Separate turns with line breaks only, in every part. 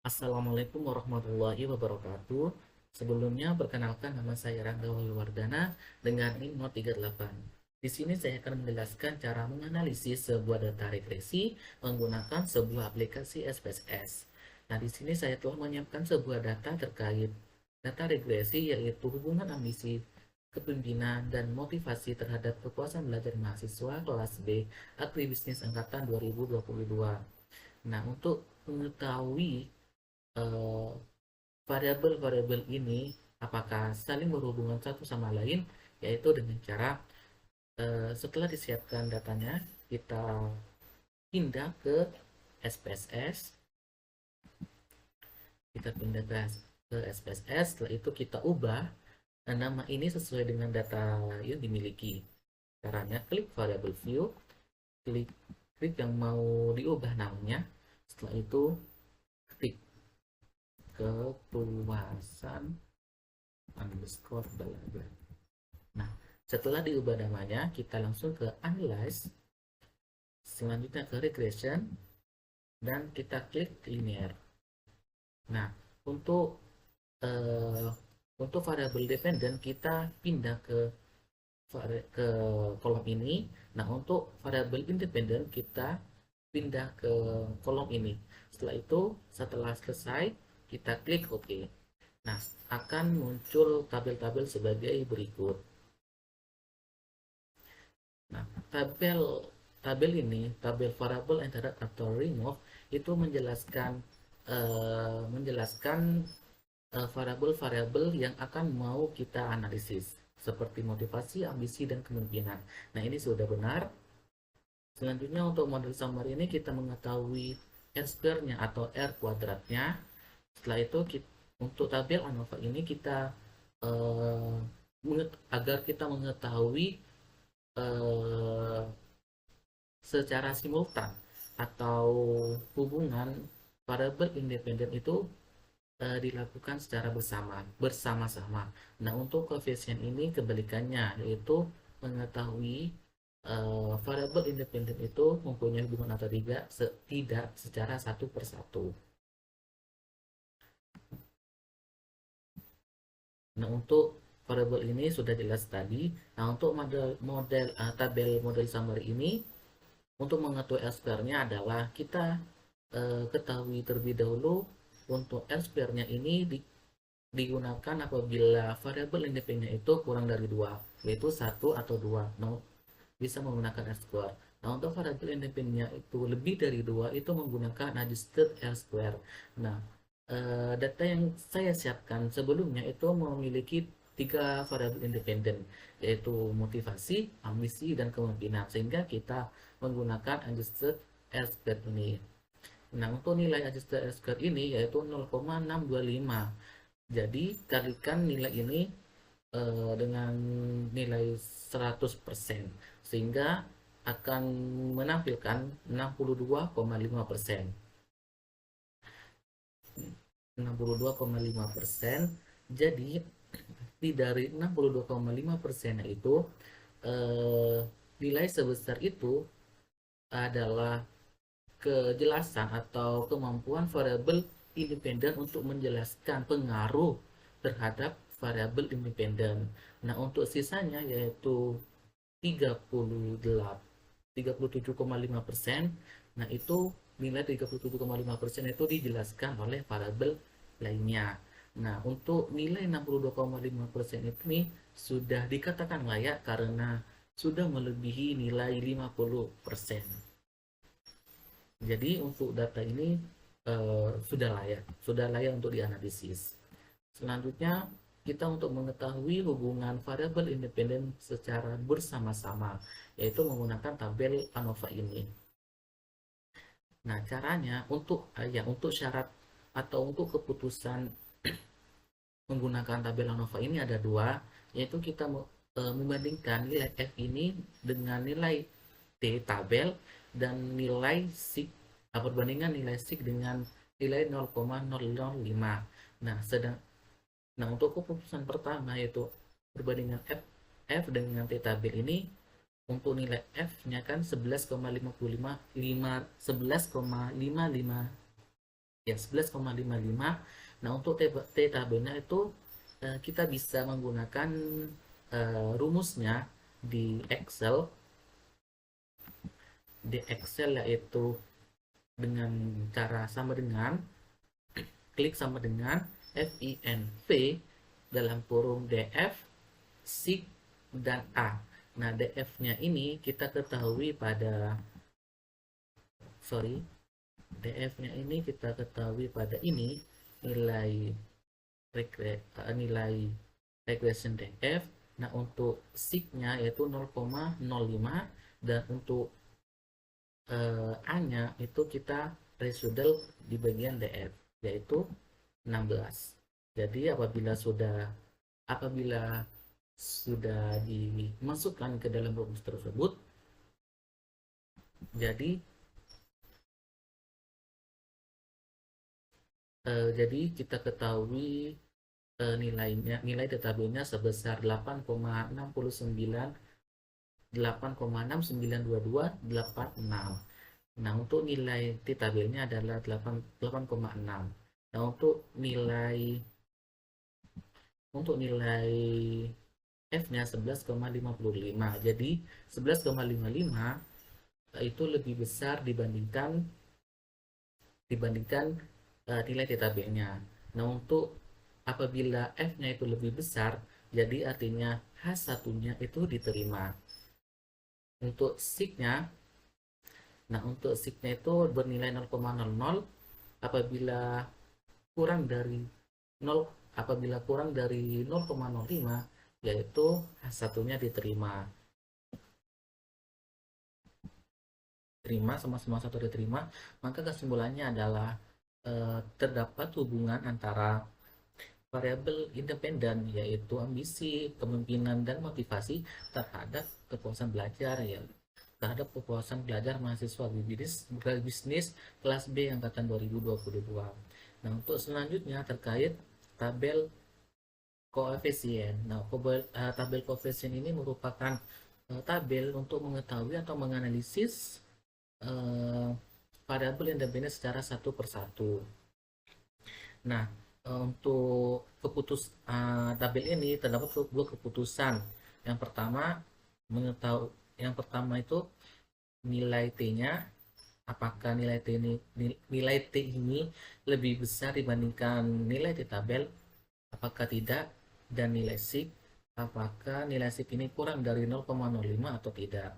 Assalamualaikum warahmatullahi wabarakatuh. Sebelumnya perkenalkan nama saya Rangga Wardana dengan NIM 038. Di sini saya akan menjelaskan cara menganalisis sebuah data regresi menggunakan sebuah aplikasi SPSS. Nah, di sini saya telah menyiapkan sebuah data terkait data regresi yaitu hubungan ambisi kepemimpinan dan motivasi terhadap kepuasan belajar mahasiswa kelas B Agribisnis angkatan 2022. Nah, untuk mengetahui eh, variabel-variabel ini apakah saling berhubungan satu sama lain, yaitu dengan cara setelah disiapkan datanya kita pindah ke SPSS. Kita pindah ke SPSS, setelah itu kita ubah nama ini sesuai dengan data yang dimiliki. Caranya klik variable view, klik klik yang mau diubah namanya, setelah itu ketik kepuasan underscore belajar. Nah, setelah diubah namanya, kita langsung ke Analyze, selanjutnya ke Regression, dan kita klik Linear. Nah, untuk eh, untuk variabel dependent kita pindah ke kolom ini. Nah, untuk variabel independent kita pindah ke kolom ini. Setelah selesai, kita klik OK. Nah, akan muncul tabel-tabel sebagai berikut. Nah, tabel tabel ini, tabel variable enter atau remove itu menjelaskan variabel-variabel yang akan mau kita analisis seperti motivasi, ambisi, dan kemungkinan. Nah, ini sudah benar. Selanjutnya untuk model summary ini kita mengetahui R square-nya atau R kuadratnya. Setelah itu untuk tabel ANOVA ini kita eh, agar kita mengetahui eh, secara simultan atau hubungan variabel independen itu dilakukan secara bersama-sama. Nah, untuk koefisien ini kebalikannya, yaitu mengetahui variabel independen itu mempunyai hubungan atau tidak secara satu persatu. Nah, untuk variabel ini sudah jelas tadi. Nah, untuk tabel model summary ini, untuk mengetahui R square-nya adalah kita ketahui terlebih dahulu untuk R square-nya ini digunakan apabila variabel independennya itu kurang dari 2, yaitu satu atau 2. Nah, bisa menggunakan R square. Nah, untuk variabel independennya itu lebih dari 2 itu menggunakan adjusted R square. Nah, data yang saya siapkan sebelumnya itu memiliki tiga variabel independen, yaitu motivasi, ambisi, dan kemungkinan, sehingga kita menggunakan adjusted R square ini. Nah, untuk nilai adjusted R square ini yaitu 0,625. Jadi kalikan nilai ini dengan nilai 100% sehingga akan menampilkan 62,5%. 62,5%. Jadi dari 62,5% itu eh, nilai sebesar itu adalah kejelasan atau kemampuan variabel independen untuk menjelaskan pengaruh terhadap variabel independen. Nah, untuk sisanya yaitu 37,5%. Nah, itu nilai 37,5% itu dijelaskan oleh variabel lainnya. Nah, untuk nilai 62,5% ini sudah dikatakan layak karena sudah melebihi nilai 50%. Jadi untuk data ini sudah layak untuk dianalisis. Selanjutnya kita untuk mengetahui hubungan variabel independen secara bersama-sama, yaitu menggunakan tabel ANOVA ini. Nah, caranya untuk syarat atau untuk keputusan menggunakan tabel ANOVA ini ada dua, yaitu kita membandingkan nilai F ini dengan nilai T tabel dan nilai SIG, perbandingan nilai SIG dengan nilai 0,005. Nah, nah, untuk keputusan pertama yaitu perbandingan F dengan T tabel ini, untuk nilai F-nya kan 11,55 ya 11,55. Nah, untuk T tabelnya itu kita bisa menggunakan rumusnya di Excel. Di Excel yaitu dengan cara sama dengan klik sama dengan FINV dalam kurung DF, SIG, dan A. Nah, DF-nya ini kita ketahui pada DF-nya ini kita ketahui pada ini nilai nilai regression DF. Nah, untuk SIG-nya yaitu 0,05, dan untuk A-nya itu kita residual di bagian DF yaitu 16. Jadi apabila sudah dimasukkan ke dalam rumus tersebut, jadi kita ketahui nilai tabelnya sebesar 8,69226. Nah, untuk nilai T tabelnya adalah 8,6. Nah, untuk nilai F-nya 11,55. Jadi 11,55 itu lebih besar dibandingkan nilai T tabelnya. Nah, untuk apabila F-nya itu lebih besar, jadi artinya H1-nya itu diterima. Untuk SIG-nya, itu bernilai 0,00. Apabila kurang dari 0 apabila kurang dari 0,05, yaitu H1-nya diterima. Sama-sama satu diterima, maka kesimpulannya adalah terdapat hubungan antara variabel independen yaitu ambisi, kepemimpinan, dan motivasi terhadap kepuasan belajar mahasiswa bisnis kelas B angkatan 2022. Nah, untuk selanjutnya terkait tabel koefisien. Nah, tabel koefisien ini merupakan tabel untuk mengetahui atau menganalisis variabel independen secara satu persatu. Nah, untuk tabel ini terdapat dua keputusan. Yang pertama itu nilai T-nya, apakah nilai T ini lebih besar dibandingkan nilai T tabel, apakah tidak, dan nilai SIG, apakah nilai SIG ini kurang dari 0,05 atau tidak.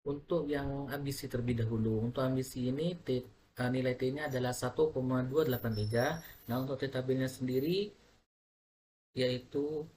Untuk yang ambisi terlebih dahulu, untuk ambisi ini nilai T-nya adalah 1,283. Nah, untuk T tabelnya sendiri yaitu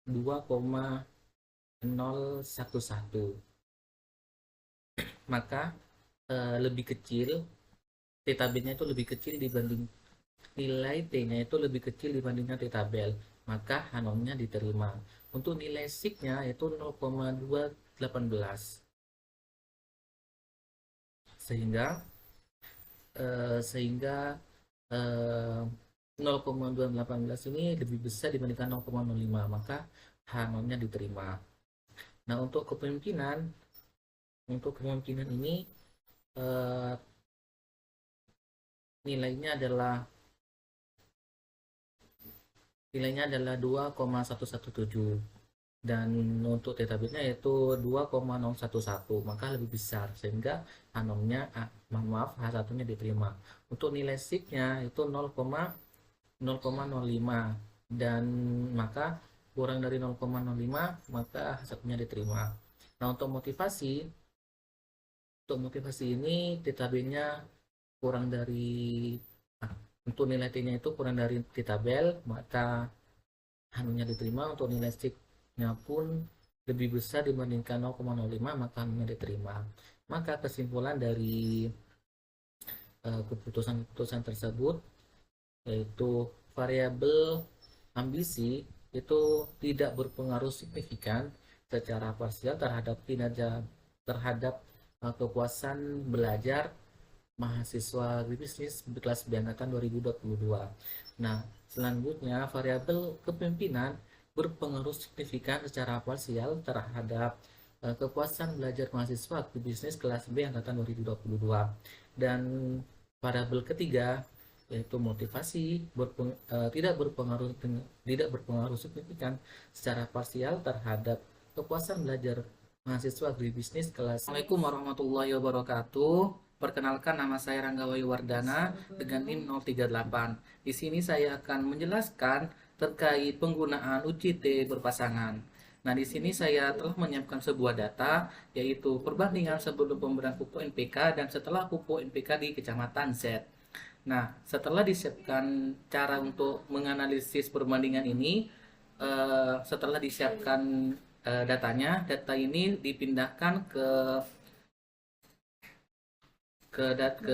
2,011. Maka lebih kecil, T tabelnya itu lebih kecil dibanding nilai T-nya itu lebih kecil dibandingkan T tabel, maka Hanomnya diterima. Untuk nilai SIG-nya itu 0,218. Sehingga 0,218 ini lebih besar dibandingkan 0,05, maka H0-nya diterima. Nah, untuk kepemimpinan ini nilainya adalah 2,117, dan untuk T tabelnya yaitu 2,011, maka lebih besar, sehingga H1-nya diterima. Untuk nilai SIG-nya itu 0,05, dan maka kurang dari 0,05, maka H1-nya diterima. Nah, untuk motivasi ini T tabelnya kurang dari untuk nilai T-nya itu kurang dari T tabel, maka H-nya diterima. Untuk nilai SIG-nya pun lebih besar dibandingkan 0,05, maka H-nya diterima. Maka kesimpulan dari keputusan tersebut yaitu variabel ambisi itu tidak berpengaruh signifikan secara parsial terhadap kepuasan belajar mahasiswa bisnis kelas B angkatan 2022. Nah, selanjutnya variabel kepemimpinan berpengaruh signifikan secara parsial terhadap kepuasan belajar mahasiswa bisnis kelas B angkatan 2022. Dan variabel ketiga yaitu motivasi tidak berpengaruh signifikan secara parsial terhadap kepuasan belajar mahasiswa agribisnis kelas. Assalamualaikum warahmatullahi wabarakatuh. Perkenalkan, nama saya Rangga Wayu Wardana dengan NIM 038. Di sini saya akan menjelaskan terkait penggunaan UJT berpasangan. Nah, di sini saya telah menyiapkan sebuah data, yaitu perbandingan sebelum pemberian pupuk NPK dan setelah pupuk NPK di Kecamatan Z. Nah, setelah disiapkan cara untuk menganalisis perbandingan ini, setelah disiapkan datanya, data ini dipindahkan ke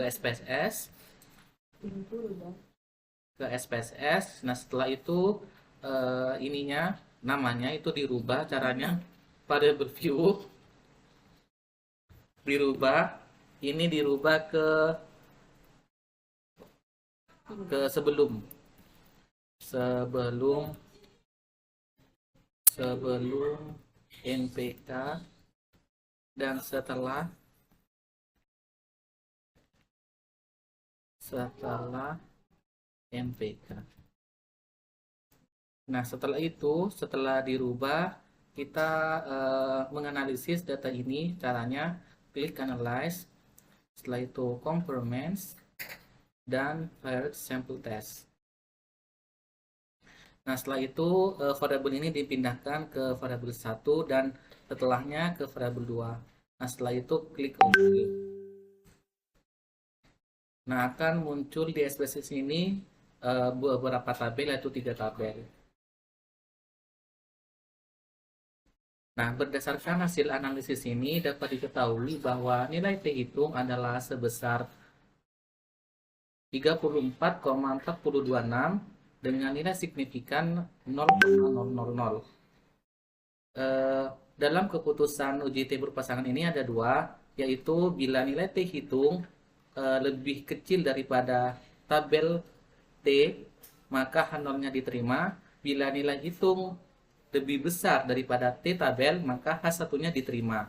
SPSS, Nah, setelah itu namanya itu dirubah, caranya pada view dirubah, ini dirubah ke sebelum NPK dan setelah NPK. Nah, setelah dirubah, kita menganalisis data ini. Caranya klik analyze, setelah itu complements dan paired sample test. Nah, setelah itu variabel ini dipindahkan ke variabel 1 dan setelahnya ke variabel 2. Nah, setelah itu klik OK. Nah, akan muncul di SPSS ini beberapa tabel, yaitu 3 tabel. Nah, berdasarkan hasil analisis ini dapat diketahui bahwa nilai T hitung adalah sebesar 34,426 dengan nilai signifikan 0,000. Dalam keputusan UJT berpasangan ini ada dua, yaitu bila nilai T hitung lebih kecil daripada tabel T, maka H0-nya diterima. Bila nilai hitung lebih besar daripada T tabel, maka H1-nya diterima.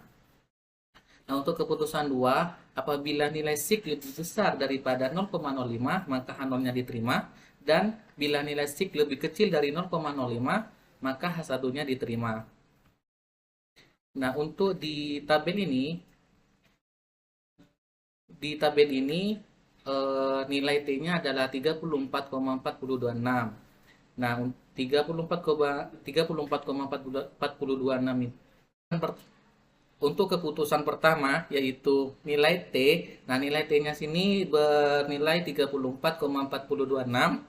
Nah, untuk keputusan 2, apabila nilai SIK lebih besar daripada 0,05, maka H0-nya diterima. Dan bila nilai SIK lebih kecil dari 0,05, maka H1-nya diterima. Nah, untuk di tabel ini nilai T-nya adalah 34,426. Nah, 34,426 itu untuk keputusan pertama, yaitu nilai T. Nah, nilai T-nya sini bernilai 34,426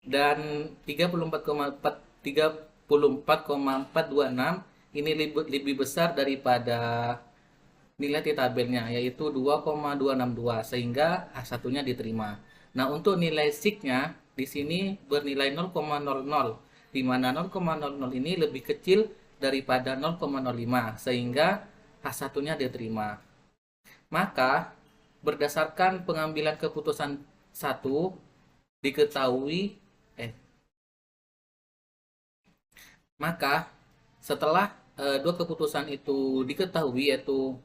dan 34,426 ini lebih besar daripada nilai T tabelnya, yaitu 2,262, sehingga H1-nya diterima. Nah, untuk nilai SIK-nya di sini bernilai 0,00, di mana 0,00 ini lebih kecil daripada 0,05, sehingga H1-nya diterima. Maka berdasarkan pengambilan keputusan 1 diketahui maka setelah dua keputusan itu diketahui, yaitu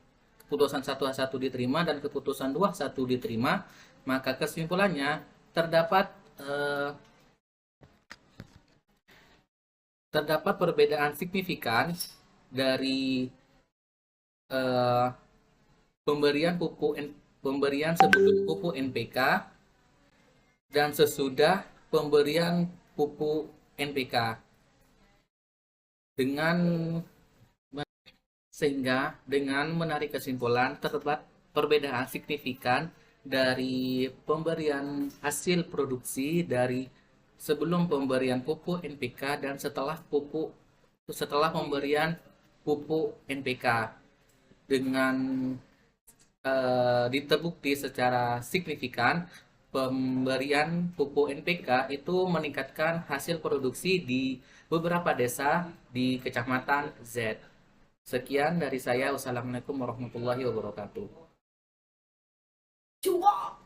keputusan 1 diterima dan keputusan 2 diterima, maka kesimpulannya terdapat perbedaan signifikan dari pemberian sebelum pupuk NPK dan sesudah pemberian pupuk NPK, sehingga dengan menarik kesimpulan terdapat perbedaan signifikan dari pemberian hasil produksi dari sebelum pemberian pupuk NPK dan setelah pemberian pupuk NPK, dengan diterbukti secara signifikan pemberian pupuk NPK itu meningkatkan hasil produksi di beberapa desa di Kecamatan Z. Sekian dari saya. Wassalamualaikum warahmatullahi wabarakatuh.
Cuak.